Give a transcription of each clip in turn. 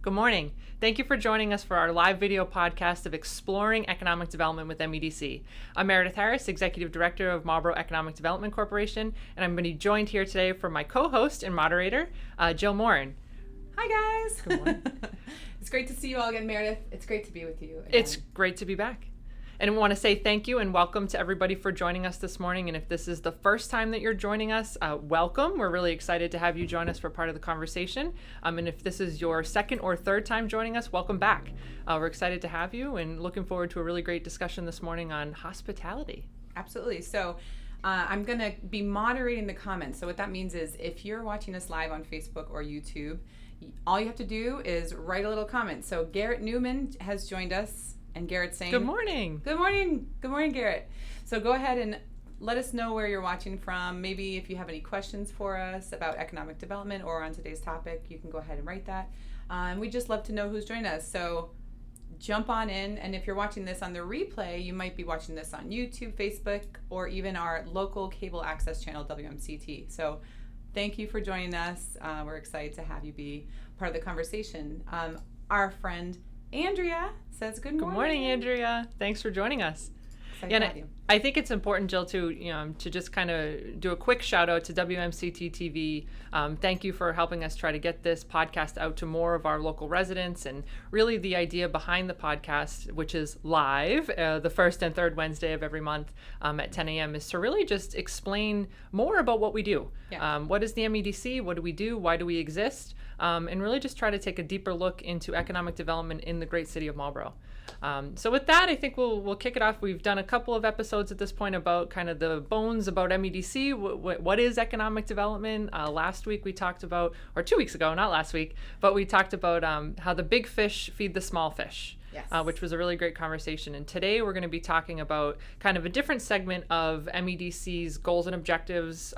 Good morning. Thank you for joining us for our live video podcast of Exploring Economic Development with MEDC. I'm Meredith Harris, Executive Director of Marlborough Economic Development Corporation, and I'm going to be joined here today from my co-host and moderator, Jill Morin. Hi, guys. Good morning. It's great to see you all again, Meredith. It's great to be with you again. It's great to be back. And we want to say thank you and welcome to everybody for joining us this morning. And if this is the first time that you're joining us, welcome. We're really excited to have you join us for part of the conversation. And if this is your second or third time joining us, welcome back. We're excited to have you and looking forward to a really great discussion this morning on hospitality. Absolutely. So I'm going to be moderating the comments. So what that means is if you're watching us live on Facebook or YouTube, all you have to do is write a little comment. So Garrett Newman has joined us. And Garrett's saying, Good morning. Good morning. Good morning, Garrett. So go ahead and let us know where you're watching from. Maybe if you have any questions for us about economic development or on today's topic, you can go ahead and write that. We just love to know who's joining us. So jump on in. And if you're watching this on the replay, you might be watching this on YouTube, Facebook, or even our local cable access channel, WMCT. So thank you for joining us. We're excited to have you be part of the conversation. Our friend Andrea says good morning. Good morning, Andrea. Thanks for joining us. Excited to have you. I think it's important, Jill, to just kind of do a quick shout out to WMCT TV. Thank you for helping us try to get this podcast out to more of our local residents. And really the idea behind the podcast, which is live the first and third Wednesday of every month at 10 a.m., is to really just explain more about what we do. Yeah. What is the MEDC? What do we do? Why do we exist? And really just try to take a deeper look into economic development in the great city of Marlborough. So with that, I think we'll kick it off. We've done a couple of episodes at this point about kind of the bones about MEDC. What is economic development? Last week we talked about, or 2 weeks ago, not last week, but we talked about how the big fish feed the small fish. Yes. Which was a really great conversation. And today we're going to be talking about kind of a different segment of MEDC's goals and objectives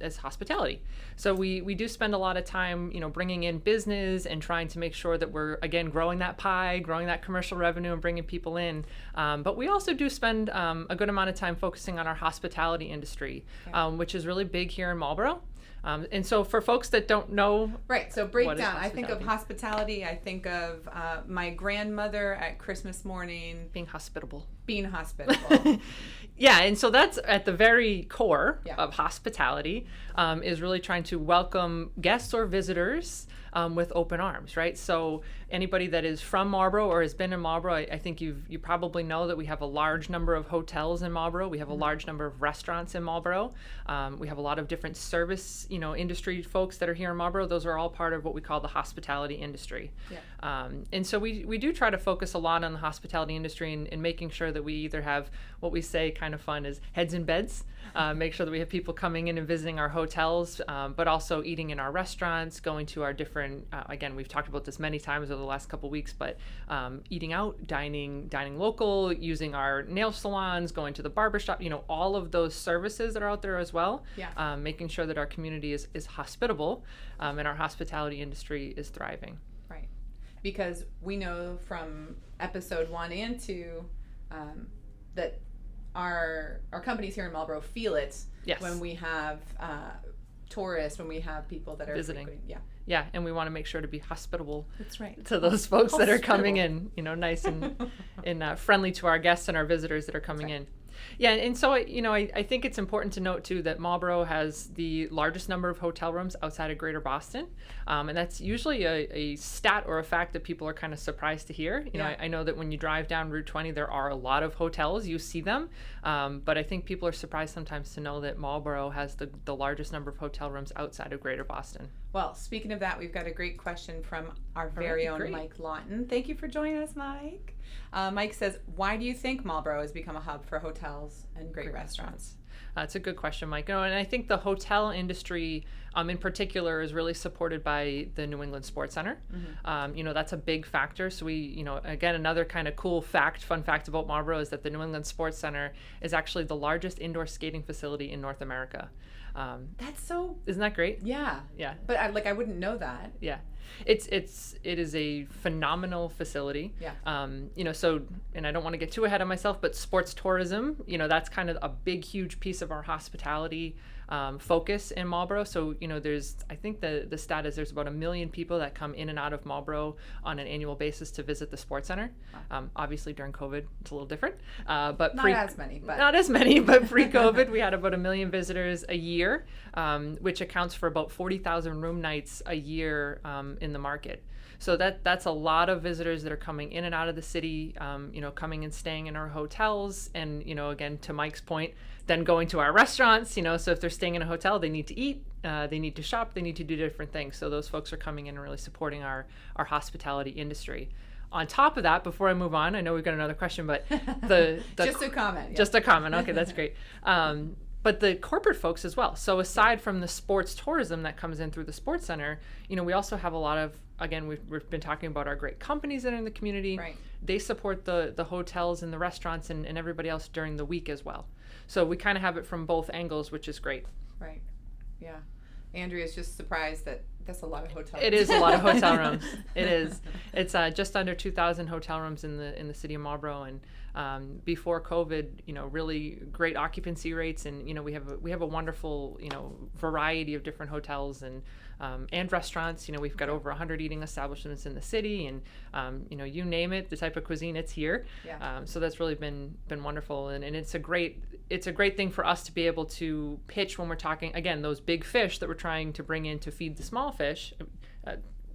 as hospitality. So we do spend a lot of time, bringing in business and trying to make sure that we're, again, growing that pie, growing that commercial revenue and bringing people in. But we also do spend a good amount of time focusing on our hospitality industry, which is really big here in Marlborough. And so for folks that don't know, right, so breakdown. I think of hospitality. I think of my grandmother at Christmas morning. Being hospitable. Yeah, and so that's at the very core of hospitality, is really trying to welcome guests or visitors with open arms, right? So anybody that is from Marlborough or has been in Marlborough, I think you probably know that we have a large number of hotels in Marlborough. We have a large number of restaurants in Marlborough. We have a lot of different service, industry folks that are here in Marlborough. Those are all part of what we call the hospitality industry. Yeah. And so we do try to focus a lot on the hospitality industry and making sure that we either have what we say kind of fun is heads in beds, make sure that we have people coming in and visiting our hotels, but also eating in our restaurants, going to our different, again, we've talked about this many times over the last couple weeks, but eating out, dining local, using our nail salons, going to the barbershop, all of those services that are out there as well, making sure that our community is hospitable and our hospitality industry is thriving. Right. Because we know from episode 1 and 2 that our companies here in Marlborough feel it when we have tourists, when we have people that are visiting. Yeah, and we want to make sure to be hospitable. That's right. To those folks that are coming in, nice and friendly to our guests and our visitors that are coming in. Yeah, and so, I think it's important to note, too, that Marlborough has the largest number of hotel rooms outside of Greater Boston. And that's usually a stat or a fact that people are kind of surprised to hear. I know that when you drive down Route 20, there are a lot of hotels. You see them. But I think people are surprised sometimes to know that Marlborough has the largest number of hotel rooms outside of Greater Boston. Well, speaking of that, we've got a great question from our very own Mike Lawton. Thank you for joining us, Mike. Mike says, why do you think Marlborough has become a hub for hotels and great restaurants? It's a good question, Mike. And I think the hotel industry in particular is really supported by the New England Sports Center. Mm-hmm. That's a big factor. So we, again, another kind of fun fact about Marlborough is that the New England Sports Center is actually the largest indoor skating facility in North America. That's so... Isn't that great? Yeah. Yeah. But I wouldn't know that. Yeah. It is a phenomenal facility. Yeah. So, and I don't want to get too ahead of myself, but sports tourism, that's kind of a big, huge piece of our hospitality focus in Marlborough. So, I think the stat is there's about 1 million people that come in and out of Marlborough on an annual basis to visit the sports center. Obviously during COVID, it's a little different, but not as many, but pre-COVID, we had about 1 million visitors a year, which accounts for about 40,000 room nights a year in the market. So that's a lot of visitors that are coming in and out of the city, coming and staying in our hotels, and again, to Mike's point, then going to our restaurants. So if they're staying in a hotel, they need to eat, they need to shop, they need to do different things. So those folks are coming in and really supporting our hospitality industry. On top of that, before I move on, I know we've got another question, but just a comment. Yeah. Just a comment. Okay, that's great. But the corporate folks as well. So aside from the sports tourism that comes in through the sports center, we also have a lot of, again, we've been talking about our great companies that are in the community. Right. They support the hotels and the restaurants and everybody else during the week as well. So we kind of have it from both angles, which is great. Right. Yeah. Andrea's just surprised that that's a lot of hotel rooms. It is a lot of hotel rooms. It is. It's just under 2,000 hotel rooms in the city of Marlborough, and before COVID, really great occupancy rates, and we have a wonderful variety of different hotels and restaurants. We've got over 100 eating establishments in the city, and you name it, the type of cuisine, it's here. Yeah. So that's really been wonderful, and it's a great thing for us to be able to pitch when we're talking, again, those big fish that we're trying to bring in to feed the small fish.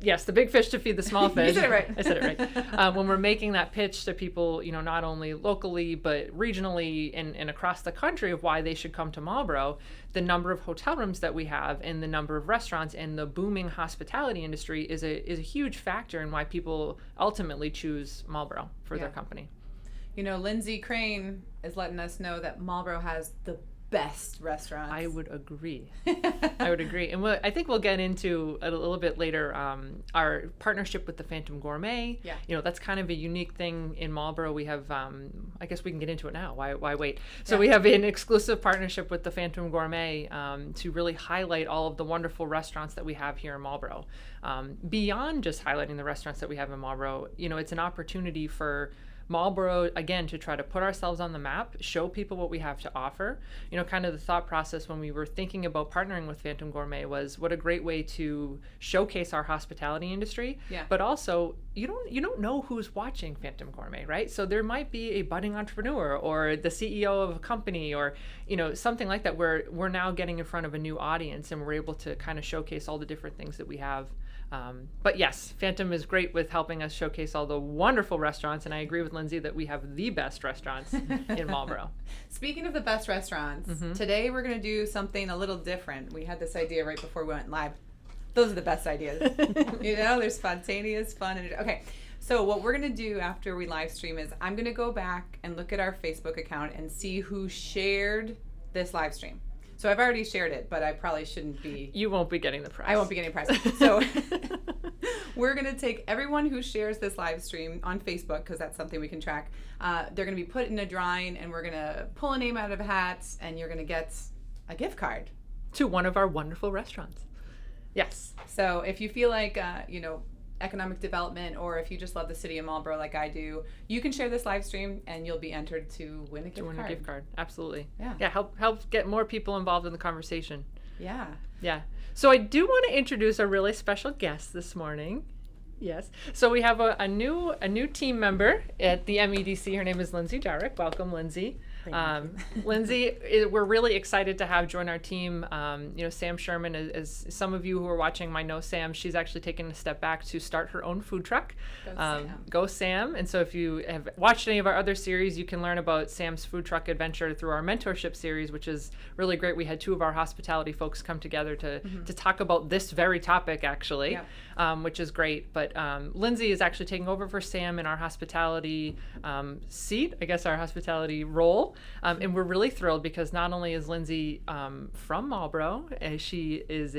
Yes, the big fish to feed the small fish. You said it right. I said it right. When we're making that pitch to people, not only locally, but regionally and across the country of why they should come to Marlborough, the number of hotel rooms that we have and the number of restaurants and the booming hospitality industry is a huge factor in why people ultimately choose Marlborough for their company. Lindsay Crane is letting us know that Marlborough has the best restaurants. I would agree. And I think we'll get into a little bit later our partnership with the Phantom Gourmet. Yeah. That's kind of a unique thing in Marlborough. We have, I guess we can get into it now. Why wait? So we have an exclusive partnership with the Phantom Gourmet to really highlight all of the wonderful restaurants that we have here in Marlborough. Beyond just highlighting the restaurants that we have in Marlborough, it's an opportunity for Marlborough, again, to try to put ourselves on the map, show people what we have to offer. Kind of the thought process when we were thinking about partnering with Phantom Gourmet was what a great way to showcase our hospitality industry. Yeah. But also, you don't know who's watching Phantom Gourmet, right? So there might be a budding entrepreneur or the CEO of a company or something like that where we're now getting in front of a new audience and we're able to kind of showcase all the different things that we have. But yes, Phantom is great with helping us showcase all the wonderful restaurants, and I agree with Lindsay that we have the best restaurants in Marlborough. Speaking of the best restaurants, today we're going to do something a little different. We had this idea right before we went live. Those are the best ideas. They're spontaneous, fun. Okay, so what we're going to do after we live stream is I'm going to go back and look at our Facebook account and see who shared this live stream. So I've already shared it, but I probably shouldn't be. You won't be getting the prize. I won't be getting a prize. So we're going to take everyone who shares this live stream on Facebook, because that's something we can track. They're going to be put in a drawing, and we're going to pull a name out of a hat, and you're going to get a gift card to one of our wonderful restaurants. Yes. So if you feel like, economic development, or if you just love the city of Marlborough like I do, you can share this live stream and you'll be entered to win a gift card. Absolutely. Yeah. Help get more people involved in the conversation. Yeah. So I do want to introduce a really special guest this morning. Yes. So we have a new team member at the MEDC. Her name is Lindsay Jarek. Welcome, Lindsay. Lindsay, we're really excited to have join our team. Sam Sherman, as some of you who are watching might know Sam, she's actually taken a step back to start her own food truck. Go Sam. And so if you have watched any of our other series, you can learn about Sam's food truck adventure through our mentorship series, which is really great. We had two of our hospitality folks come together to talk about this very topic, actually, which is great. But Lindsay is actually taking over for Sam in our hospitality seat, I guess our hospitality role. table. And we're really thrilled because not only is Lindsay from Marlborough, she is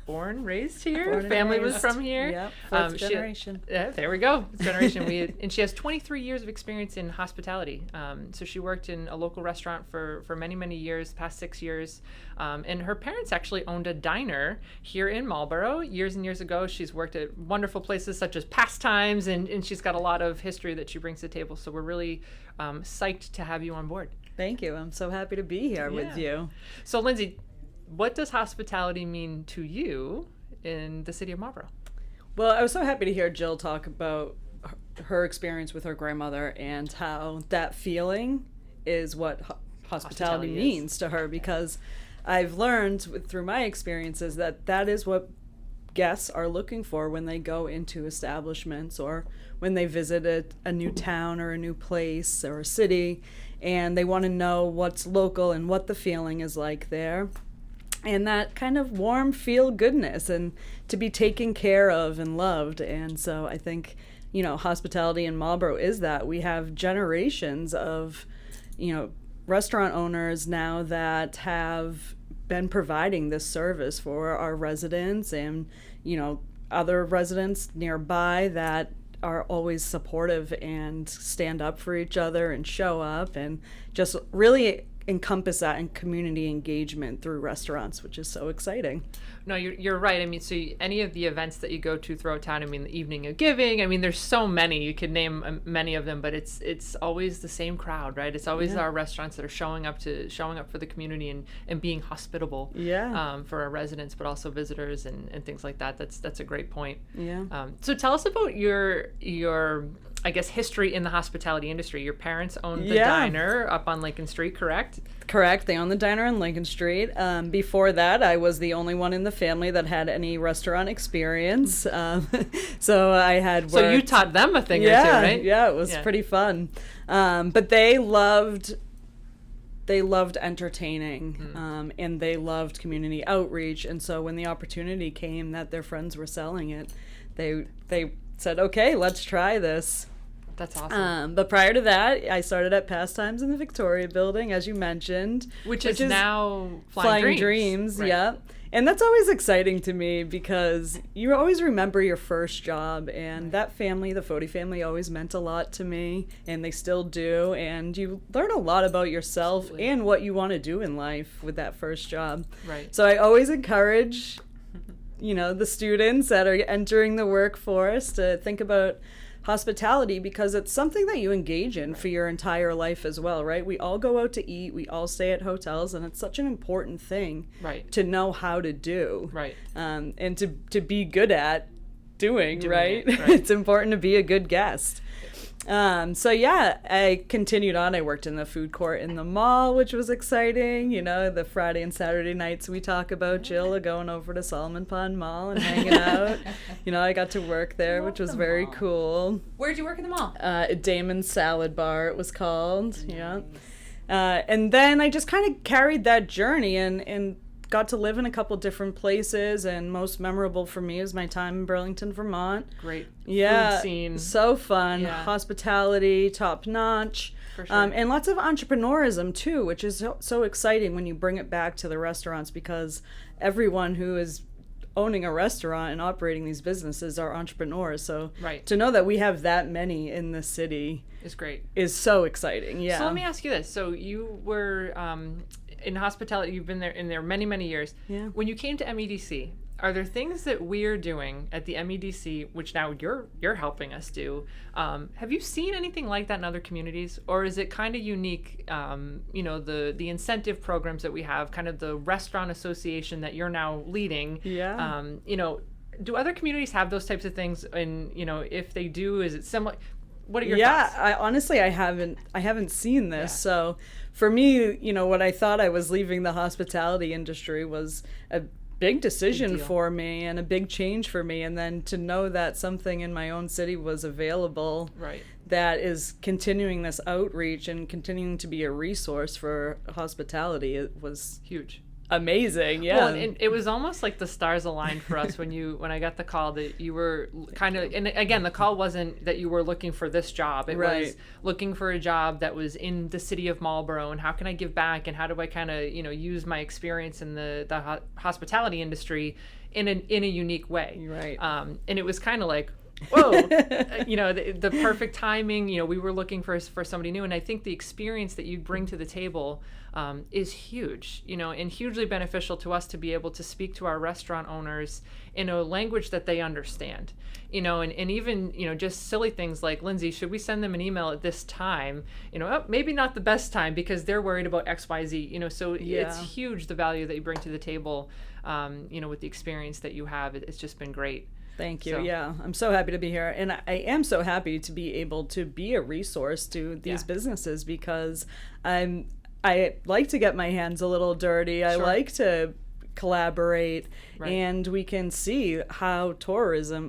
born, raised here. Born and Family was raised. from here. Yep, fourth generation. There we go. Generation. And she has 23 years of experience in hospitality. So she worked in a local restaurant for many, many years, past 6 years. And her parents actually owned a diner here in Marlborough years and years ago. She's worked at wonderful places such as Pastimes, and she's got a lot of history that she brings to the table. So we're really psyched to have you on board. Thank you. I'm so happy to be here with you. So Lindsay, what does hospitality mean to you in the city of Marlborough? Well, I was so happy to hear Jill talk about her experience with her grandmother and how that feeling is what hospitality means to her, because I've learned through my experiences that is what guests are looking for when they go into establishments or when they visit a new town or a new place or a city, and they want to know what's local and what the feeling is like there. And that kind of warm feel goodness and to be taken care of and loved. And so I think, hospitality in Marlborough is that. We have generations of, restaurant owners now that have been providing this service for our residents and, other residents nearby that are always supportive and stand up for each other and show up and just really encompass that in community engagement through restaurants, which is so exciting. No, you're right. I mean, so any of the events that you go to throughout town, I mean, the Evening of Giving, I mean, there's so many. You could name many of them, but it's always the same crowd, right? It's always our restaurants that are showing up for the community and being hospitable for our residents, but also visitors and things like that. That's a great point. Yeah. So tell us about your I guess history in the hospitality industry. Your parents owned the diner up on Lincoln Street, correct? Correct. They owned the diner on Lincoln Street. Before that, I was the only one in the family that had any restaurant experience. So I had worked. So you taught them a thing or two, right? Yeah, it was pretty fun. But they loved entertaining, and they loved community outreach. And so when the opportunity came that their friends were selling it, they said, okay, let's try this. That's awesome. But prior to that, I started at Pastimes in the Victoria Building, as you mentioned. Which is now Flying Dreams. Right. Yeah. And that's always exciting to me because you always remember your first job, and that family, the Foti family, always meant a lot to me, and they still do. And you learn a lot about yourself and what you want to do in life with that first job. Right. So I always encourage the students that are entering the workforce to think about hospitality, because it's something that you engage in for your entire life as well, right? We all go out to eat, we all stay at hotels, and it's such an important thing to know how to do, and to be good at doing right? It's important to be a good guest. So yeah, I continued on. I worked in the food court in the mall, which was exciting. The Friday and Saturday nights we talk about, Jill, going over to Solomon Pond Mall and hanging out. I got to work there, which was very cool. Where'd you work in the mall? Damon's Salad Bar, it was called. Nice. Yeah. And then I just kind of carried that journey and got to live in a couple different places, and most memorable for me is my time in Burlington, Vermont. Great food scene. So fun. Hospitality, top notch. For sure. And lots of entrepreneurism too, which is so exciting when you bring it back to the restaurants, because everyone who is owning a restaurant and operating these businesses are entrepreneurs. So to know that we have that many in the city is great. Is so exciting. Yeah. So let me ask you this. So you were in hospitality, you've been there in many, many years. Yeah. When you came to MEDC, are there things that we're doing at the MEDC, which now you're helping us do? Have you seen anything like that in other communities, or is it kind of unique? The incentive programs that we have, kind of the restaurant association that you're now leading. Yeah. Do other communities have those types of things? And if they do, is it similar? What are your thoughts? I haven't seen this. So for me, what I thought I was leaving the hospitality industry was a big decision for me and a big change for me. And then to know that something in my own city was available that is continuing this outreach and continuing to be a resource for hospitality, it was huge. amazing. Yeah. Well, and it was almost like the stars aligned for us when I got the call that you were kind of, and again, the call wasn't that you were looking for this job. It Right. was looking for a job that was in the city of Marlborough, and how can I give back, and how do I kind of, use my experience in the hospitality industry in a unique way. Right. And it was kind of like, whoa, the perfect timing. We were looking for somebody new, and I think the experience that you bring to the table is huge, and hugely beneficial to us to be able to speak to our restaurant owners in a language that they understand, and even, just silly things like, Lindsay, should we send them an email at this time? Maybe not the best time because they're worried about X, Y, Z, so it's huge, the value that you bring to the table, with the experience that you have. It's just been great. Thank you. So. Yeah, I'm so happy to be here. And I am so happy to be able to be a resource to these businesses because I like to get my hands a little dirty. I like to collaborate, and we can see how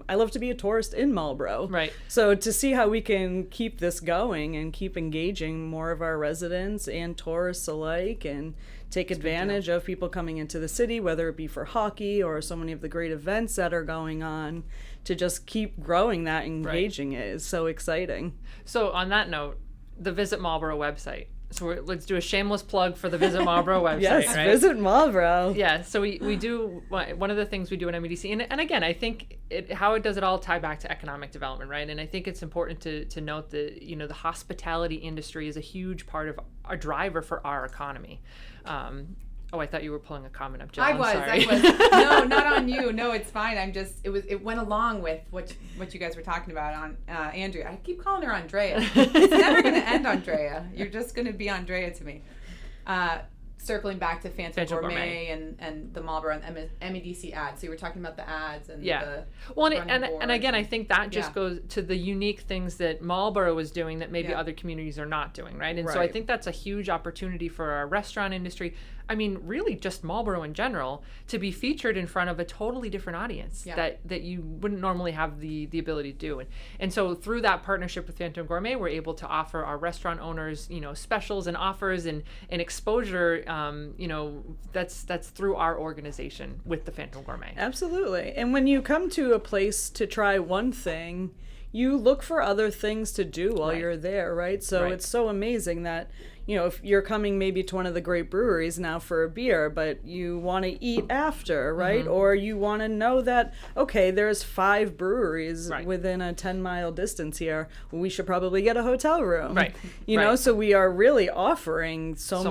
I love to be a tourist in Marlborough. Right. So to see how we can keep this going and keep engaging more of our residents and tourists alike and take advantage of people coming into the city, whether it be for hockey or so many of the great events that are going on, to just keep growing that engaging it is so exciting. So on that note, the Visit Marlborough website. So let's do a shameless plug for the Visit Marlborough website. Yes, right? Visit Marlborough. Yeah, so we do, one of the things we do in MEDC, and again, I think how it does it all tie back to economic development, right? And I think it's important to note that, the hospitality industry is a huge part of a driver for our economy. I thought you were pulling a comment up, Jill. I I'm was. sorry. No, not on you. No, it's fine. It went along with what you guys were talking about on Andrea. I keep calling her Andrea. It's never going to end Andrea. You're just going to be Andrea to me. Circling back to Phantom Gourmet and the Marlborough and MEDC ads. So you were talking about the ads and the and again, I think that just goes to the unique things that Marlborough is doing that maybe other communities are not doing, right? And so I think that's a huge opportunity for our restaurant industry. I mean, really just Marlborough in general, to be featured in front of a totally different audience that you wouldn't normally have the ability to do. And so through that partnership with Phantom Gourmet, we're able to offer our restaurant owners, specials and offers and exposure, that's through our organization with the Phantom Gourmet. Absolutely. And when you come to a place to try one thing, you look for other things to do while you're there, right? So it's so amazing that, if you're coming maybe to one of the great breweries now for a beer, but you want to eat after, right? Mm-hmm. Or you want to know that, okay, there's 5 breweries within a 10-mile distance here. Well, we should probably get a hotel room. Right. You know, so we are really offering so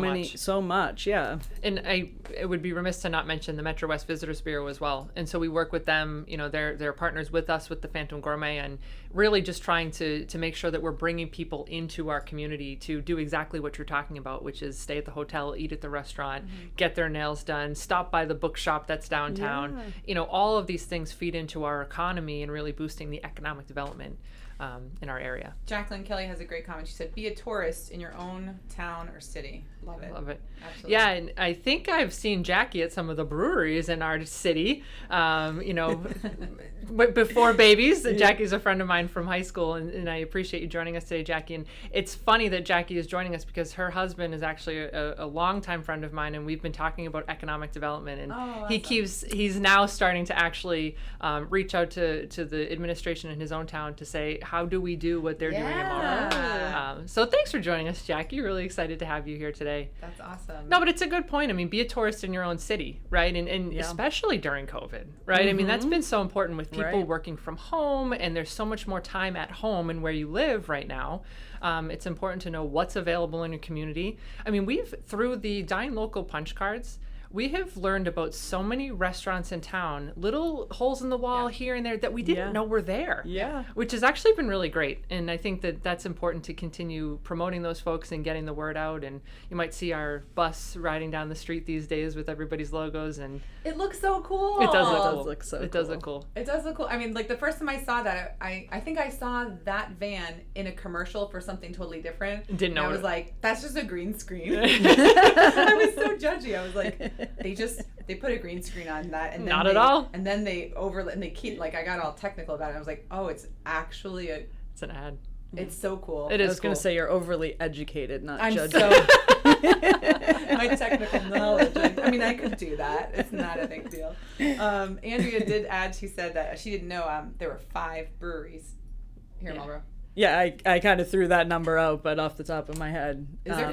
much, yeah. And it would be remiss to not mention the Metro West Visitors Bureau as well. And so we work with them, they're partners with us with the Phantom Gourmet, and really just trying to make sure that we're bringing people into our community to do exactly what you're talking about, which is stay at the hotel, eat at the restaurant, get their nails done, stop by the bookshop that's downtown. All of these things feed into our economy and really boosting the economic development in our area. Jacqueline Kelly has a great comment. She said, be a tourist in your own town or city. Love it. Love it. Absolutely. Yeah, and I think I've seen Jackie at some of the breweries in our city, before babies. Jackie's a friend of mine from high school, and I appreciate you joining us today, Jackie. And it's funny that Jackie is joining us because her husband is actually a longtime friend of mine, and we've been talking about economic development. And awesome. he's now starting to actually reach out to the administration in his own town to say, how do we do what they're doing in Marlborough? So thanks for joining us, Jackie. Really excited to have you here today. That's awesome. No, but it's a good point. I mean, be a tourist in your own city, right? And especially during COVID, right? Mm-hmm. I mean, that's been so important with people working from home, and there's so much more time at home and where you live right now. It's important to know what's available in your community. I mean, through the Dine Local punch cards, we have learned about so many restaurants in town, little holes in the wall here and there that we didn't know were there. Yeah. Which has actually been really great. And I think that that's important to continue promoting those folks and getting the word out. And you might see our bus riding down the street these days with everybody's logos. And it looks so cool. It does look cool. It does look cool. It does look cool. I mean, like the first time I saw that, I think I saw that van in a commercial for something totally different. Didn't know. I was like, that's just a green screen. I was so judgy. I was like, they put a green screen on that, and then not at all. And then they overlay, and they keep I got all technical about it. I was like, oh, it's actually it's an ad. It's so cool. It is. I was going to say you're overly educated, not judgy. So My technical knowledge. I mean, I could do that. It's not a big deal. Andrea did add, she said that she didn't know there were 5 breweries here in Marlborough. Yeah, I kind of threw that number out, but off the top of my head,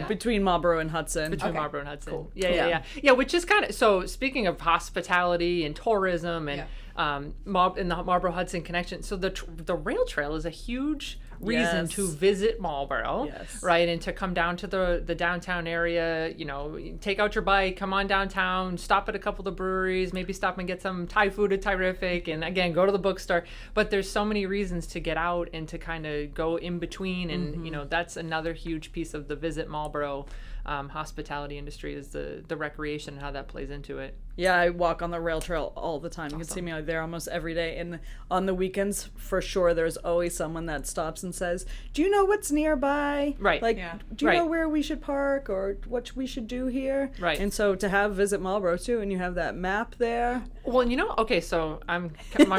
between Marlborough and Hudson. Between Marlborough and Hudson. Cool. Yeah, which is kind of, so speaking of hospitality and tourism and in the Marlborough-Hudson connection, so the rail trail is a huge reason to visit Marlborough, right? And to come down to the downtown area, you know, take out your bike, come on downtown, stop at a couple of the breweries, maybe stop and get some Thai food at Terrific, and again, go to the bookstore. But there's so many reasons to get out and to kind of go in between, and you know, that's another huge piece of the Visit Marlborough hospitality industry, is the recreation and how that plays into it. Yeah, I walk on the rail trail all the time. You can see me out there almost every day. And on the weekends, for sure, there's always someone that stops and says, do you know what's nearby? Right. Like, do you know where we should park or what we should do here? Right. And so to have Visit Marlborough, too, and you have that map there. Well, you know, okay, so I'm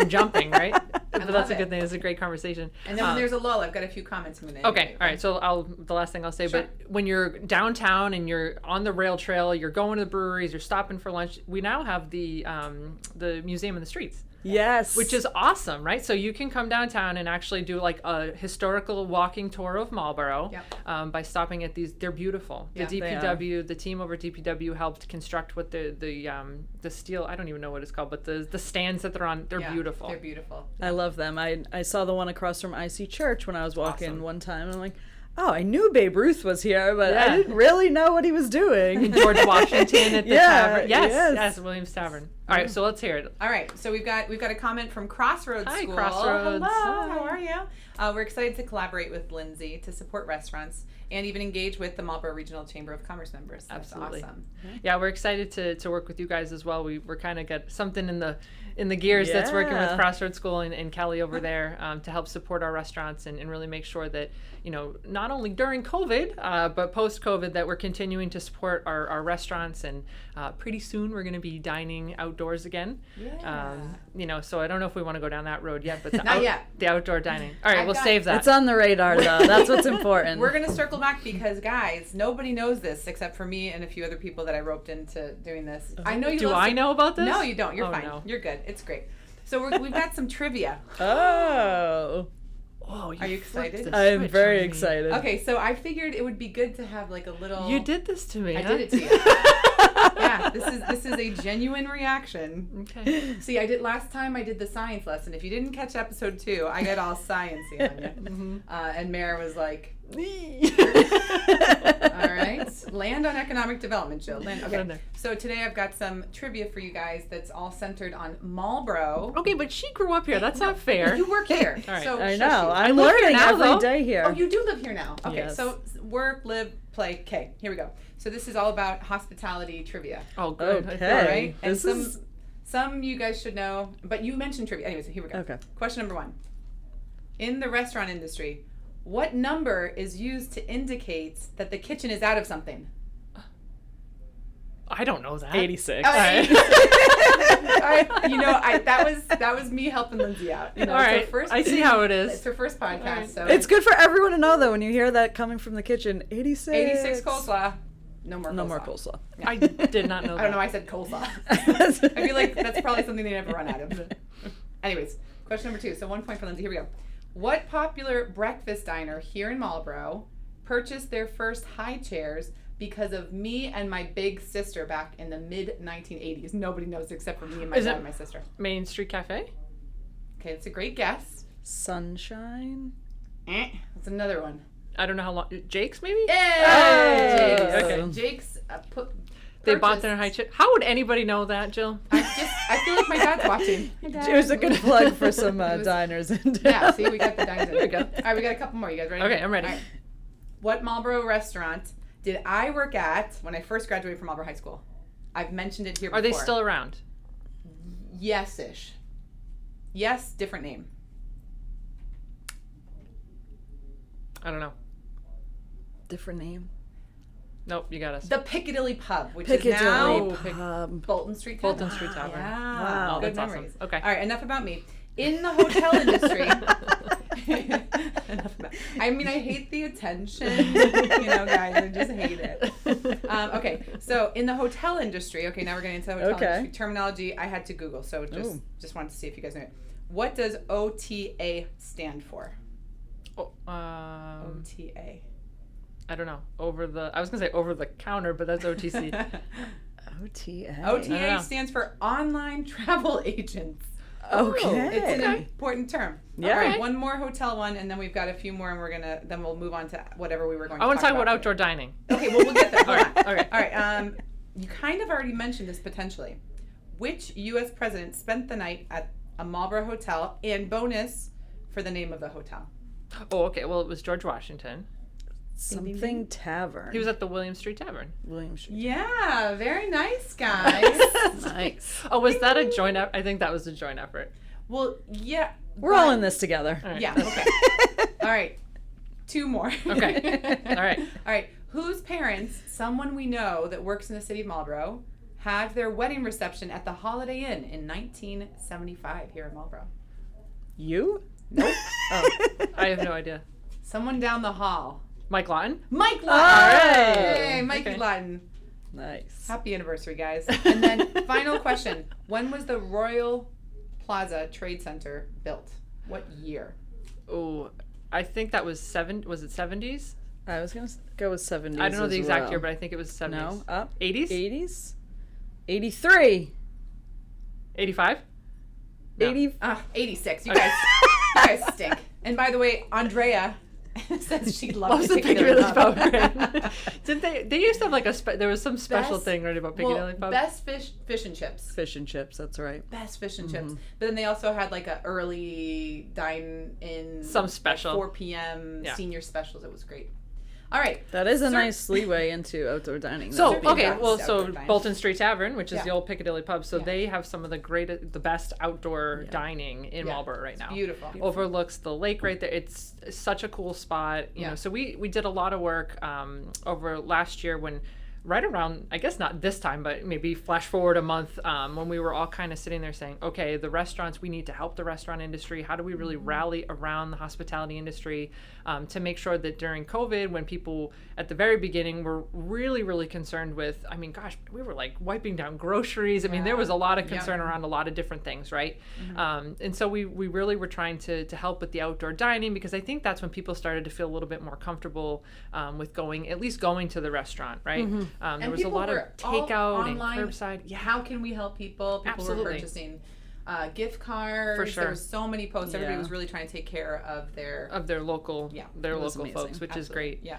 jumping, right? But that's a good thing. It's a great conversation. And then when there's a lull, I've got a few comments from the Okay, all right. So the last thing I'll say, but when you're downtown and you're on the rail trail, you're going to the breweries, you're stopping for lunch, we now have the museum in the streets. Yes. Which is awesome, right? So you can come downtown and actually do like a historical walking tour of Marlborough by stopping at these. They're beautiful. The DPW, the team over at DPW helped construct what the steel, I don't even know what it's called, but the stands that they're on, they're beautiful. They're beautiful. I love them. I saw the one across from IC Church when I was walking one time, and I'm like, oh, I knew Babe Ruth was here, but I didn't really know what he was doing. And George Washington at the tavern. Yes. Yes, Williams Tavern. All right, so let's hear it. All right, so we've got a comment from Crossroads Hi, School. Crossroads. Hello, how are you? We're excited to collaborate with Lindsay to support restaurants and even engage with the Marlborough Regional Chamber of Commerce members. That's Absolutely. awesome. Yeah, we're excited to work with you guys as well. We're kind of got something in the gears that's working with Crossroads School and Kelly over there to help support our restaurants and really make sure that, you know, not only during COVID, but post-COVID, that we're continuing to support our restaurants. And pretty soon we're going to be dining outdoors again. Yeah. You know, so I don't know if we want to go down that road yet, but Not yet. The outdoor dining. All right, we'll save that. It's on the radar, though. That's what's important. We're going to circle back because, guys, nobody knows this except for me and a few other people that I roped into doing this. I know you Do I know about this? No, you don't. You're Oh, fine. no. You're good. It's great. So we've got some trivia. Oh. Oh, Are you excited? I'm very excited. Okay, so I figured it would be good to have like a little. You did this to me. I did it to you. Yeah, this is a genuine reaction. Okay. See, I did last time. I did the science lesson. If you didn't catch episode 2, I got all sciencey on you. And Mare was like, all right, land on economic development, Jill. Okay, so today I've got some trivia for you guys that's all centered on Marlborough. Okay, but she grew up here. That's not fair. You work here. All right. So I shush know. you. I'm live here learning now, every though. day here. Oh, you do live here now. Okay, Yes. so work, live, play. Okay, here we go. So this is all about hospitality trivia. Oh, good. Okay. All right, and This some you guys should know, but you mentioned trivia. Anyways, here we go. Okay. Question number 1. In the restaurant industry, what number is used to indicate that the kitchen is out of something? I don't know that. 86. All right. You know, that was me helping Lindsay out. You know, All it's her right. first, I see how it is. It's her first podcast, right. so It's good for everyone to know, though, when you hear that coming from the kitchen. 86. 86 coleslaw. No more coleslaw. No more coleslaw. I did not know that. I don't know why I said coleslaw. I feel like that's probably something they never run out of. Anyways, question number 2. So 1 point for Lindsay. Here we go. What popular breakfast diner here in Marlborough purchased their first high chairs because of me and my big sister back in the mid-1980s? Nobody knows except for me and my dad and my sister. Main Street Cafe? Okay, it's a great guess. Sunshine. That's another one. I don't know how long. Jake's maybe? Hey! Oh. Okay. Jake's They bought their high chip. How would anybody know that, Jill? I feel like my dad's watching. Hey, Dad. It was a good plug for some diners. Yeah, see, we got the diners in. There we go. All right, we got a couple more. You guys ready? Okay, I'm ready. All right. What Marlborough restaurant did I work at when I first graduated from Marlborough High School? I've mentioned it here before. Are they still around? Yes-ish. Yes, different name. I don't know. Different name. Nope, you got us. The Piccadilly Pub, which Piccadilly is now Pub. Bolton Street Tavern. Bolton Street Tavern. Yeah. Wow. Good That's memories. awesome. Okay. All right, enough about me. In the hotel industry, enough about. I mean, I hate the attention. Guys, I just hate it. Okay, so in the hotel industry, now we're getting into the hotel industry terminology. I had to Google, so just wanted to see if you guys know it. What does OTA stand for? OTA. I don't know. I was gonna say over the counter, but that's OTC. OTA. OTA stands for online travel agents. Okay. It's an important term. Yeah. All right, one more hotel one, and then we've got a few more, and then we'll move on to whatever we were going to I want to talk about today. outdoor dining. Okay, well, we'll get there. Hold on. Okay. All right. You kind of already mentioned this potentially. Which U.S. president spent the night at a Marlborough hotel, and bonus for the name of the hotel? Oh, okay. Well, it was George Washington. Something Tavern. He was at the William Street Tavern. William Street. Yeah, very nice, guys. Nice. Oh, was that a joint effort? I think that was a joint effort. Well, yeah. We're all in this together. All right. Yeah, okay. All right. Two more. Okay. All right. All right. Whose parents, someone we know that works in the city of Marlborough, had their wedding reception at the Holiday Inn in 1975 here in Marlborough? You? Nope. Oh, I have no idea. Someone down the hall. Mike Lawton? Mike Lawton! Oh, Hey, Mikey okay. Lawton. Nice. Happy anniversary, guys. And then, final question. When was the Royal Plaza Trade Center built? What year? Oh, I think that was was it 70s? I was going to go with 70s. I don't know the exact well. year, but I think it was 70s. No, up. 80s? 80s? 83. 85? No. 86. You Okay. guys stink. And by the way, Andrea says she loves Loves the Piccadilly Piccadilly Pub. Pub. Right? Didn't they used to have like there was some special thing right about Piccadilly Pub? Best fish and chips. Fish and chips, that's right. Best fish and chips. But then they also had like a early dine-in. Some special. 4 p.m. Yeah. senior specials. It was great. All right. That is a nice leeway into outdoor dining. So, though. Certainly okay, got well, stuff so for dining. Bolton Street Tavern, which is Yeah. the old Piccadilly Pub, so Yeah. they have some of the best outdoor dining in Yeah. Marlborough right now. Beautiful. Overlooks the lake right there. It's such a cool spot. You Yeah. know, so we did a lot of work over last year when right around, I guess not this time, but maybe flash forward a month when we were all kind of sitting there saying, okay, the restaurants, we need to help the restaurant industry. How do we really rally around the hospitality industry to make sure that during COVID, when people at the very beginning were really, really concerned with, I mean, gosh, we were like wiping down groceries. I mean, there was a lot of concern around a lot of different things, right? And so we really were trying to help with the outdoor dining because I think that's when people started to feel a little bit more comfortable with at least going to the restaurant, right? There was a lot of takeout and curbside. Yeah. How can we help people? People were Absolutely. purchasing gift cards. For sure. There was so many posts. Everybody Yeah. was really trying to take care of their local It was amazing. folks, which is great. Yeah.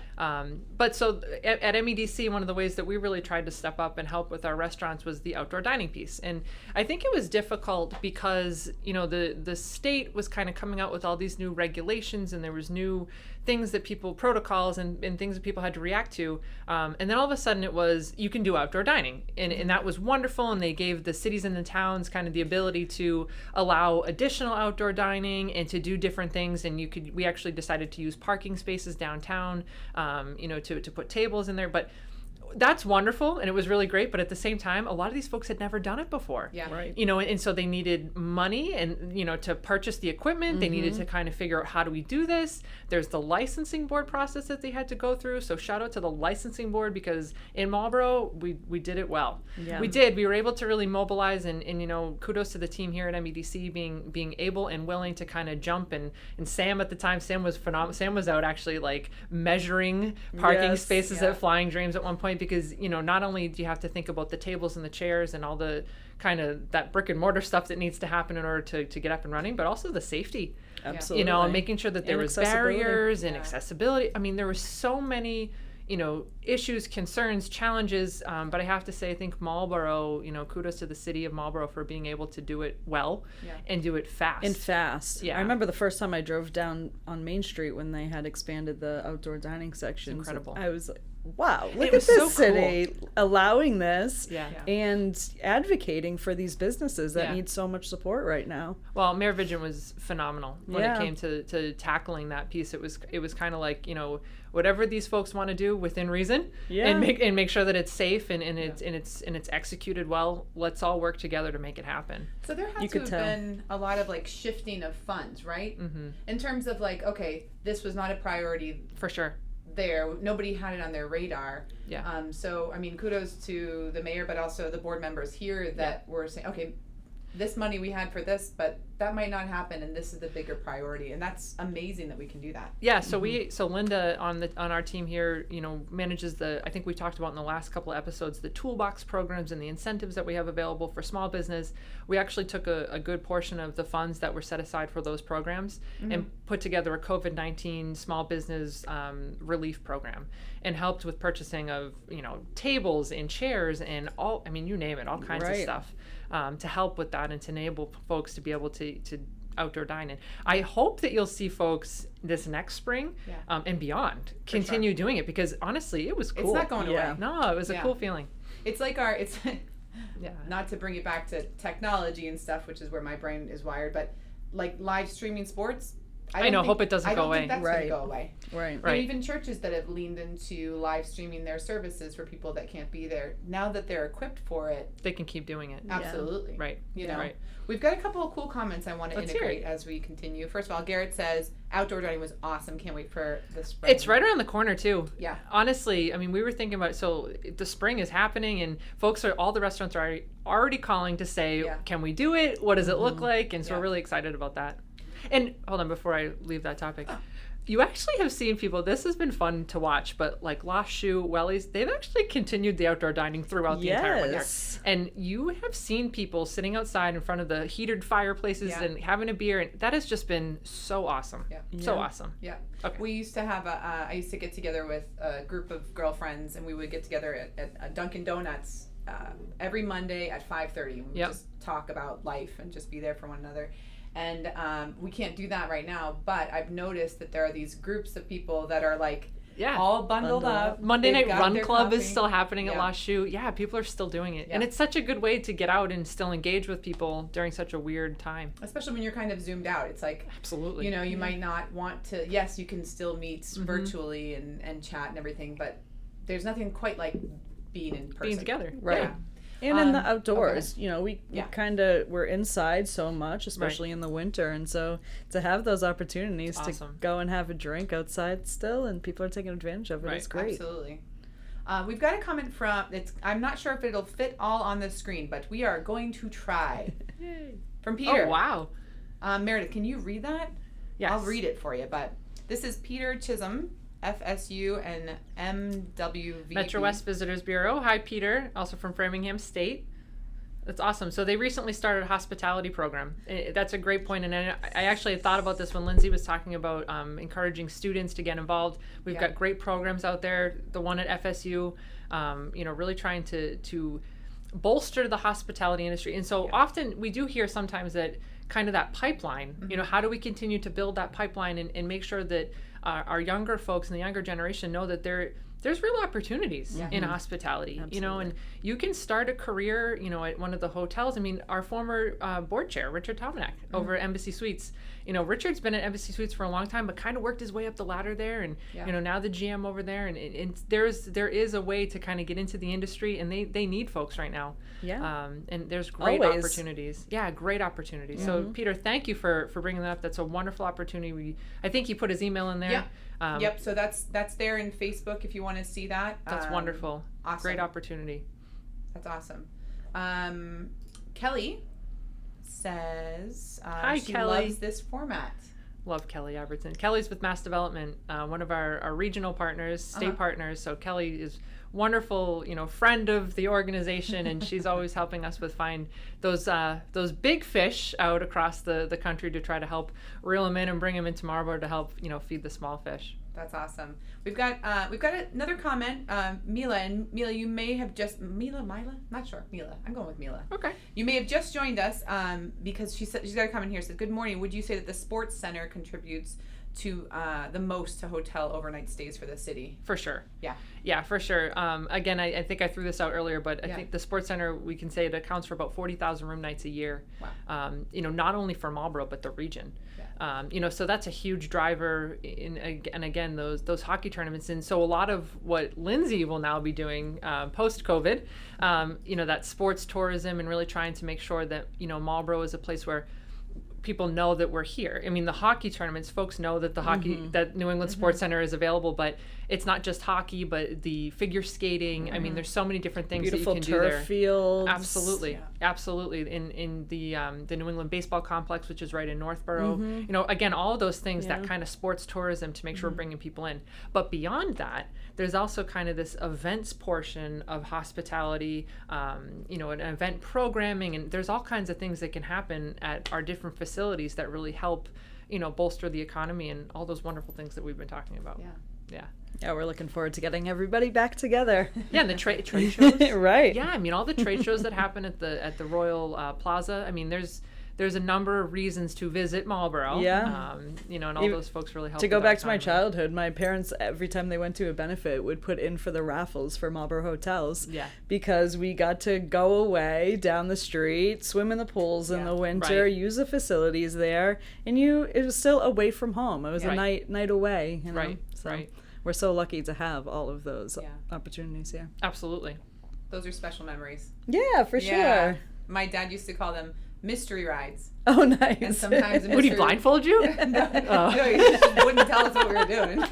But so at MEDC, one of the ways that we really tried to step up and help with our restaurants was the outdoor dining piece. And I think it was difficult because, you know, the state was kind of coming out with all these new regulations and there was new things that protocols and things that people had to react to. And then all of a sudden it was, you can do outdoor dining. And that was wonderful. And they gave the cities and the towns kind of the ability to allow additional outdoor dining and to do different things. And we actually decided to use parking spaces downtown, to put tables in there. But that's wonderful and it was really great, but at the same time a lot of these folks had never done it before. Yeah. Right. And so they needed money and to purchase the equipment. They needed to kind of figure out, how do we do this? There's the licensing board process that they had to go through, so shout out to the licensing board because in Marlborough we did it well. Yeah. We were able to really mobilize and kudos to the team here at MEDC being able and willing to kind of jump and Sam at the time, Sam was phenomenal. Sam was out actually like measuring parking Yes. spaces Yeah. at Flying Dreams at one point because not only do you have to think about the tables and the chairs and all the kind of that brick and mortar stuff that needs to happen in order to get up and running, but also the safety. Absolutely. And making sure that there And was accessibility. barriers and Yeah. accessibility. I mean, there were so many issues, concerns, challenges, but I have to say I think Marlborough, kudos to the city of Marlborough for being able to do it well and do it fast. And fast. Yeah. I remember the first time I drove down on Main Street when they had expanded the outdoor dining sections. incredible. I was like, wow, look It at was this so city allowing this Yeah. and advocating for these businesses that Yeah. need so much support right now. Well, Mayor Vigil was phenomenal when Yeah. it came to tackling that piece. It was kind of like, whatever these folks want to do within reason, Yeah. and make sure that it's safe and it's executed well. Let's all work together to make it happen. So there had You to could have tell. been a lot of like shifting of funds, right? Mm-hmm. In terms of like, okay, this was not a priority For sure. there. Nobody had it on their radar. Yeah. So I mean, kudos to the mayor, but also the board members here that were saying, okay, this money we had for this, but that might not happen, and this is the bigger priority, and that's amazing that we can do that. Yeah, so Linda on our team here, manages I think we talked about in the last couple of episodes, the toolbox programs and the incentives that we have available for small business. We actually took a good portion of the funds that were set aside for those programs and put together a COVID-19 small business relief program and helped with purchasing of, tables and chairs and you name it, all kinds of Right. stuff to help with that and to enable folks to be able to outdoor dine in. I hope that you'll see folks this next spring and beyond continue doing it, because honestly, it was cool. It's not going Yeah. away. No, it was a Yeah. cool feeling. It's like it's Yeah. not to bring it back to technology and stuff, which is where my brain is wired, but like live streaming sports. I know, hope it doesn't go away. I don't think that's Right. going to go away. Right. There are even churches that have leaned into live streaming their services for people that can't be there. Now that they're equipped for it, They can keep doing it. absolutely. Right. You know, Right. we've got a couple of cool comments I want to Let's hear integrate it. as we continue. First of all, Garrett says outdoor dining was awesome. Can't wait for the spring. It's right around the corner too. Yeah. Honestly, we were thinking about so the spring is happening and all the restaurants are already calling to say, Yeah. can we do it? What does it look like? And so Yeah. we're really excited about that. And hold on, before I leave that topic. You actually have seen people, this has been fun to watch, but like Lost Shoe, Wellies, they've actually continued the outdoor dining throughout the entire winter. Yes. And you have seen people sitting outside in front of the heated fireplaces Yeah. and having a beer, and that has just been so awesome. Yeah. So Yeah. awesome. Yeah. Okay. We used to have I used to get together with a group of girlfriends, and we would get together at Dunkin' Donuts every Monday at 5:30. And we would Yep. just talk about life and just be there for one another. And we can't do that right now, but I've noticed that there are these groups of people that are like Yeah. all bundled up. Monday They've Night got Run their Club is coffee. still happening at Yeah. Lost Shoe. Yeah, people are still doing it. And Yeah. it's such a good way to get out and still engage with people during such a weird time. Especially when you're kind of zoomed out. It's like, Absolutely. you might not want to, yes, you can still meet virtually and chat and everything, but there's nothing quite like being in person. Being together. Right. Yeah. And in the okay. outdoors, we Yeah. kind of, we're inside so much, especially in the winter. And so to have those opportunities Awesome. to go and have a drink outside still, and people are taking advantage of it, Right. it's great. Absolutely. We've got a comment from, I'm not sure if it'll fit all on the screen, but we are going to try. Yay. From Peter. Oh, wow. Meredith, can you read that? Yes. I'll read it for you, but this is Peter Chisholm, FSU and MWV. Metro West Visitors Bureau. Hi, Peter, also from Framingham State. That's awesome. So they recently started a hospitality program. That's a great point. And I actually had thought about this when Lindsay was talking about encouraging students to get involved. We've got great programs out there. The one at FSU, really trying to bolster the hospitality industry. And so often we do hear sometimes that kind of that pipeline, how do we continue to build that pipeline and make sure that our younger folks and the younger generation know that there's real opportunities in hospitality, and you can start a career, at one of the hotels. Our former board chair, Richard Tomanek, over at Embassy Suites, Richard's been at Embassy Suites for a long time, but kind of worked his way up the ladder there, and now the GM over there, and there is a way to kind of get into the industry, and they need folks right now. Yeah. And there's great Always. opportunities. Yeah, great opportunities. So Peter, thank you for bringing that up. That's a wonderful opportunity. I think he put his email in there. Yeah. Yep. So that's there in Facebook if you want to see that. That's wonderful. Awesome. Great opportunity. That's awesome. Kelly says Hi, she Kelly. loves this format. Love Kelly Albertson. Kelly's with Mass Development, one of our regional partners, state partners. So Kelly is wonderful, friend of the organization, and she's always helping us with find those big fish out across the country to try to help reel them in and bring them into Marlborough to help feed the small fish. That's awesome. We've got another comment, Mila, and Mila, you may have just Mila, not sure. Mila, I'm going with Mila. Okay. You may have just joined us because she said she's got a comment here. Said, "Good morning. Would you say that the sports center contributes to the most to hotel overnight stays for the city. For sure. Yeah. Yeah, for sure. Again, I think I threw this out earlier, but I Yeah. think the Sports Center, we can say it accounts for about 40,000 room nights a year. Wow. Not only for Marlborough, but the region. Yeah. So that's a huge driver and again, those hockey tournaments. And so a lot of what Lindsay will now be doing post-COVID, that sports tourism and really trying to make sure that, Marlborough is a place where people know that we're here. I mean, the hockey tournaments, folks know that the hockey, that New England Sports Center is available, but it's not just hockey, but the figure skating. I mean, there's so many different things Beautiful that you can do there. turf fields. Absolutely, absolutely. In the New England Baseball Complex, which is right in Northborough. Again, all of those things, that kind of sports tourism to make sure we're bringing people in. But beyond that, there's also kind of this events portion of hospitality, an event programming, and there's all kinds of things that can happen at our different facilities that really help, bolster the economy and all those wonderful things that we've been talking about. Yeah, we're looking forward to getting everybody back together. Yeah, and the trade shows. Right. Yeah, I mean, all the trade shows that happen at the Royal Plaza. I mean, there's a number of reasons to visit Marlborough. Yeah. And all those folks really help. To go with back our to my economy. childhood, my parents, every time they went to a benefit, would put in for the raffles for Marlborough hotels. Yeah. Because we got to go away down the street, swim in the pools in the winter, Right. use the facilities there, and it was still away from home. It was a Right. night away. Right. So Right. we're so lucky to have all of those Yeah. opportunities. Yeah. Absolutely. Those are special memories. Yeah, for Yeah. sure. My dad used to call them mystery rides. Oh, nice. And sometimes a Would he mystery- blindfold you? No, Oh. no, he just wouldn't tell us what we were doing.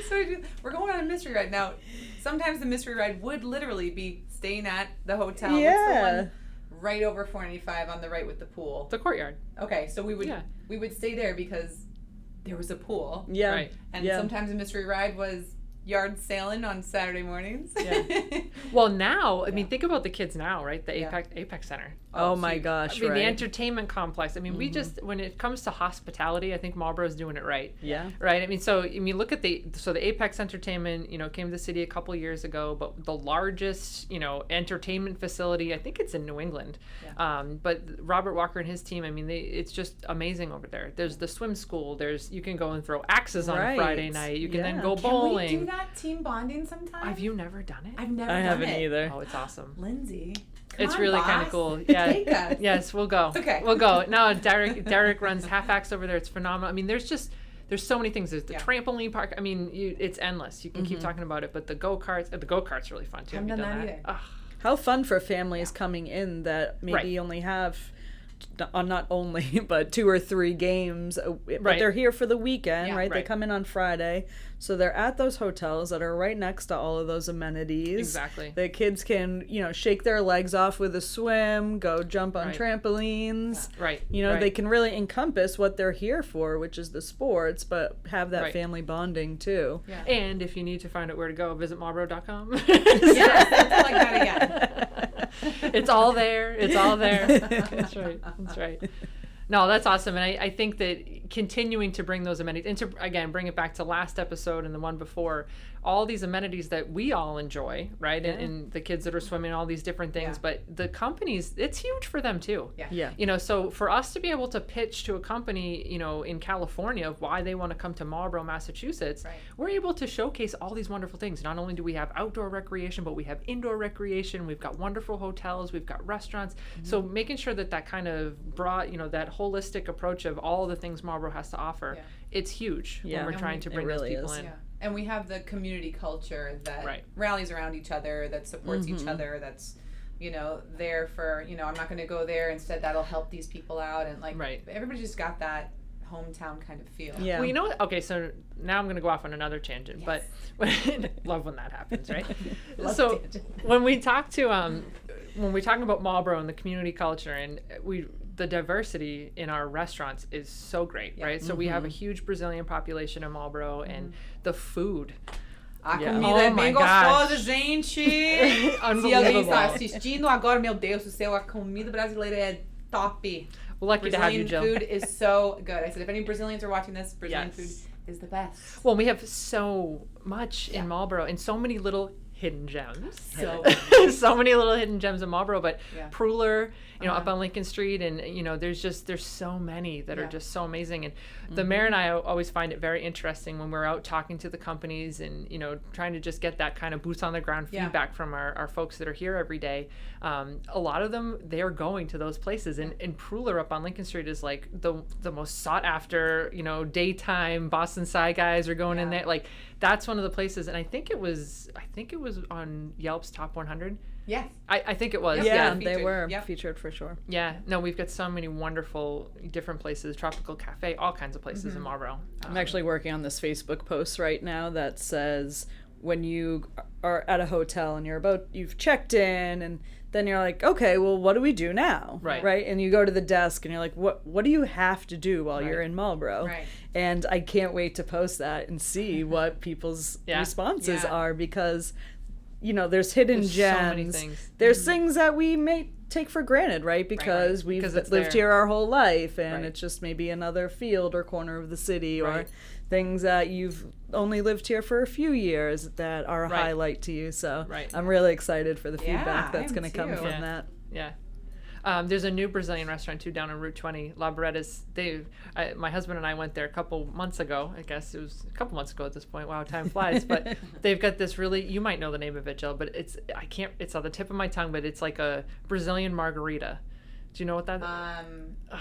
So we're going on a mystery ride. Now, sometimes the mystery ride would literally be staying at the hotel. What's the Yeah. one right over 495 on the right with the pool? The courtyard. Okay, so we Yeah. would stay there because there was a pool. Yeah. Right. And Yeah. sometimes a mystery ride was yard sailing on Saturday mornings. Yeah. Well, now, I mean, think about the kids now, right? The Yeah. Apex Center. Oh, my huge. gosh, I mean, right. the entertainment complex. I mean, we just, when it comes to hospitality, I think Marlborough's doing it right. Yeah. Right. I mean, look at the Apex Entertainment, came to the city a couple years ago, but the largest, entertainment facility, I think it's in New England. Yeah. But Robert Walker and his team, I mean, it's just amazing over there. There's the swim school. You can go and throw axes on a Right. Friday night. You can then Yeah. go Can bowling. we do that team bonding sometime? Have you never done it? I've never I done haven't it. either. Oh, it's awesome. Lindsay. It's on, really kind boss. of cool. Yeah. Take us. Yes, we'll go. Okay. We'll go. No, Derek runs Half Axe over there. It's phenomenal. I mean, there's so many things. There's the Yeah. trampoline park. I mean, it's endless. You can keep talking about it. But the go-karts, really fun too. Haven't Have you done done that either. Ugh. How fun for families coming in that maybe Right. only have not only but 2 or 3 games, but Right. they're here for the weekend, Yeah. right? They Right. come in on Friday, so they're at those hotels that are right next to all of those amenities. Exactly. The kids can, shake their legs off with a swim, go jump on Right. trampolines. Right. They right. can really encompass what they're here for, which is the sports, but have that Right. family bonding too. Yeah. And if you need to find out where to go, visit Marlborough.com. Yes, something like that again. It's all there. It's all there. That's right. That's right. No, that's awesome. And I think that continuing to bring those amenities, and to, again, bring it back to last episode and the one before, all these amenities that we all enjoy, right? Yeah. And the kids that are swimming, all these different things. Yeah. But the companies, it's huge for them too. Yeah. Yeah. So for us to be able to pitch to a company, in California of why they want to come to Marlborough, Massachusetts, Right. we're able to showcase all these wonderful things. Not only do we have outdoor recreation, but we have indoor recreation. We've got wonderful hotels. We've got restaurants. So making sure that kind of brought, that holistic approach of all the things Marlborough has to offer, Yeah. it's huge Yeah. when we're And trying to it bring really those people is. in. Yeah. And we have the community culture that Right. rallies around each other, that supports each other, that's, there for, I'm not going to go there. Instead, that'll help these people out. And Right. everybody just got that hometown kind of feel. Yeah. Well, you know what? Okay, so now I'm going to go off on another tangent, but love when that happens, right? Love So tangent. when we talk to when we're talking about Marlborough and the community culture, and the diversity in our restaurants is so great, Yeah. right? So we have a huge Brazilian population in Marlborough, and the food. A Yeah. comida Oh é my bem gosh. gostosa, gente! Se alguém Unbelievable. está assistindo agora, meu Deus do céu, a comida brasileira é top. We're lucky to have you, Brazilian Jill. food is so good. I said, if any Brazilians are watching this, Brazilian Yes. food is the best. Well, we have so much Yeah. in Marlborough and so many little hidden gems. So So many little hidden gems in Marlborough, but Yeah. Pruler, up Uh-huh. on Lincoln Street, and there's so many that are Yeah. just so amazing. And the mayor and I always find it very interesting when we're out talking to the companies and trying to just get that kind of boots on the ground Yeah. feedback from our folks that are here every day. A lot of them, they are going to those places, and Pruler up on Lincoln Street is like the most sought after daytime Boston Side guys are going in Yeah. there. Like that's one of the places, and I think it was on Yelp's top 100. Yes. I think it was. Yep. Yeah, Yeah. they Featured. were Yep. featured for sure. Yeah. No, we've got so many wonderful different places, Tropical Cafe, all kinds of places in Marlborough. I'm actually working on this Facebook post right now that says when you are at a hotel and you've checked in and then you're like, okay, well, what do we do now? Right. Right. And you go to the desk and you're like, what do you have to do while you're Right. in Marlborough? Right. And I can't wait to post that and see what people's Yeah. responses Yeah. are because, there's hidden There's so gems. many things. There's things that we may take for granted, right? Because we've Because it's lived there. here our whole life and Right. it's just maybe another field or corner of the city or Right. things that you've only lived here for a few years that are a Right. highlight to you. So Right. I'm really excited for the Yeah, feedback I that's am going to come too. from Yeah. that. Yeah. There's a new Brazilian restaurant too down on Route 20, La Beretta's. My husband and I went there a couple months ago. I guess it was a couple months ago at this point. Wow, time flies. But they've got this you might know the name of it, Jill, but it's on the tip of my tongue, but it's like a Brazilian margarita. Do you know what that?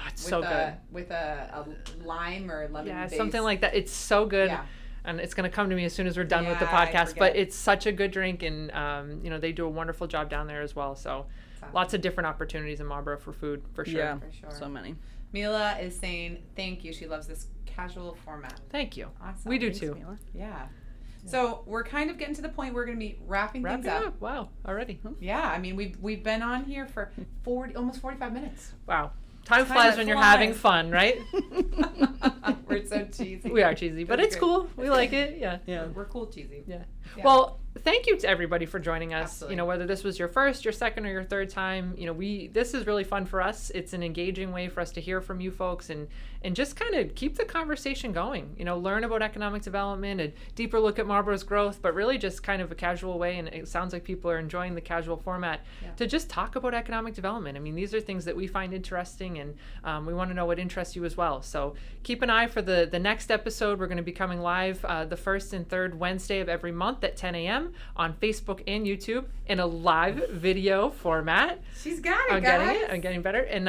It's so good. With a lime or lemon. Yeah, base. something like that. It's so good. Yeah. And it's going to come to me as soon as we're done with the Yeah, I podcast. forget. But it's such a good drink, and they do a wonderful job down there as well. So lots of different opportunities in Marlborough for food, for sure. Yeah, For sure. so many. Mila is saying thank you. She loves this casual format. Thank you. Awesome. We do Thanks, too. Mila. Yeah. So we're kind of getting to the point where we're going to be wrapping Wrap things it up. up. Wow, already. Yeah, I mean we've been on here for almost 45 minutes. Wow. Time flies when you're flies. having fun, right? We're so cheesy. We are cheesy, but That's it's great. cool. We like it. Yeah. Yeah. We're cool cheesy. Yeah. Yeah. Well, thank you to everybody for joining us. Absolutely. Whether this was your first, your second, or your third time, this is really fun for us. It's an engaging way for us to hear from you folks and just kind of keep the conversation going. Learn about economic development, a deeper look at Marlborough's growth, but really just kind of a casual way. And it sounds like people are enjoying the casual format to just talk about economic development. I mean, these are things that we find interesting, and we want to know what interests you as well. So keep an eye for the next episode. We're going to be coming live the first and third Wednesday of every month at 10 a.m. on Facebook and YouTube in a live video format. She's got it, I'm guys. getting it. I'm getting better. And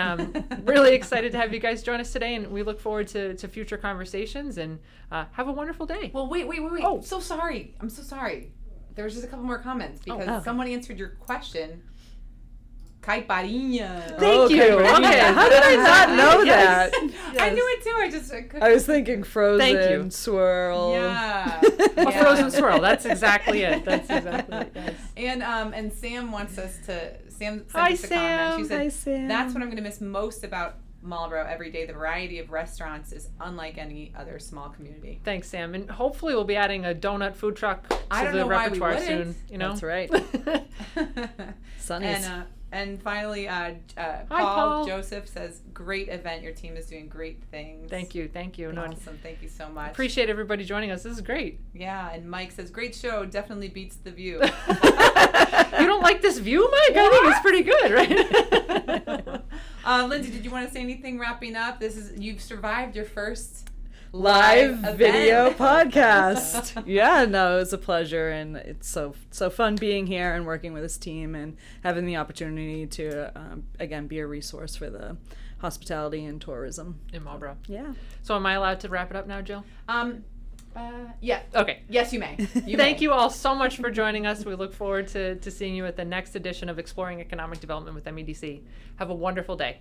really excited to have you guys join us today. And we look forward to future conversations. And have a wonderful day. Well, wait. Oh. I'm so sorry. There was just a couple more comments because Oh. someone answered your question. Caipirinha. Thank you. Caipirinha. Okay. How did I not know Yes. that? I knew it too. I couldn't. I was thinking frozen Thank you. swirl. Yeah. A Yeah. frozen swirl. That's exactly it. That's exactly it. Yes. And Sam wants us to. Sam sent Hi, us a comment. She Sam. said, Hi, Sam. "That's what I'm going to miss most about Marlborough every day. The variety of restaurants is unlike any other small community." Thanks, Sam. And hopefully we'll be adding a donut food truck I to don't the know why we repertoire wouldn't. soon. That's right. Sunny's. And finally, Paul. Joseph says, "Great event. Your team is doing great things." Thank you. No, Awesome. Thank you so much. appreciate everybody joining us. This is great. Yeah, and Mike says, "Great show. Definitely beats the view." You don't like this view, Mike? I think it's pretty good, right? Lindsay, did you want to say anything wrapping up? You've survived your first live event. video podcast. Yeah, no, it was a pleasure, and it's so fun being here and working with this team and having the opportunity to again be a resource for the hospitality and tourism In Marlborough. Yeah. So am I allowed to wrap it up now, Jill? Yeah. Okay. Yes, you may. Thank you all so much for joining us. We look forward to seeing you at the next edition of Exploring Economic Development with MEDC. Have a wonderful day.